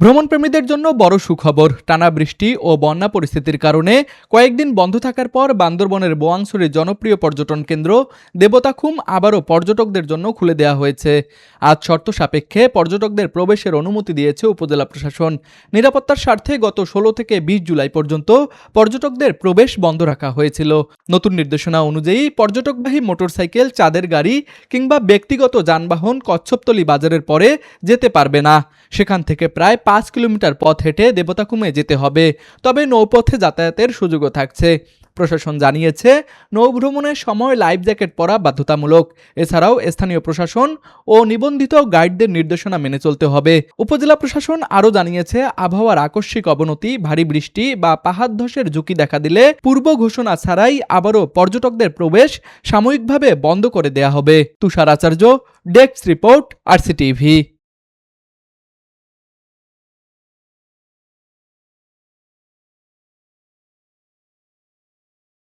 ভ্রমণপ্রেমীদের জন্য বড় সুখবর। টানা বৃষ্টি ও বন্যা পরিস্থিতির কারণে কয়েকদিন বন্ধ থাকার পর বান্দরবনের বোয়াংশুরীর জনপ্রিয় পর্যটন কেন্দ্র দেবতাখুম আবারও পর্যটকদের জন্য খুলে দেওয়া হয়েছে। আজ শর্ত সাপেক্ষে পর্যটকদের প্রবেশের অনুমতি দিয়েছে উপজেলা প্রশাসন। নিরাপত্তার স্বার্থে গত ১৬ থেকে ২০ জুলাই পর্যন্ত পর্যটকদের প্রবেশ বন্ধ রাখা হয়েছিল। নতুন নির্দেশনা অনুযায়ী পর্যটকবাহী মোটরসাইকেল, চাঁদের গাড়ি কিংবা ব্যক্তিগত যানবাহন কচ্ছপতলী বাজারের পরে যেতে পারবে না। সেখান থেকে প্রায় ৫ কিলোমিটার পথ হেঁটে দেবতাখুমে যেতে হবে। তবে নৌপথে যাতায়াতের সুযোগও থাকছে। প্রশাসন জানিয়েছে, নৌভ্রমণের সময় লাইফ জ্যাকেট পরা বাধ্যতামূলক। এছাড়াও স্থানীয় প্রশাসন ও নিবন্ধিত গাইডদের নির্দেশনা মেনে চলতে হবে। উপজেলা প্রশাসন আরও জানিয়েছে, আবহাওয়ার আকস্মিক অবনতি, ভারী বৃষ্টি বা পাহাড় ধসের ঝুঁকি দেখা দিলে পূর্ব ঘোষণা ছাড়াই আবারও পর্যটকদের প্রবেশ সাময়িকভাবে বন্ধ করে দেয়া হবে। তুষার আচার্য, ডেস্ক রিপোর্ট, RCTV।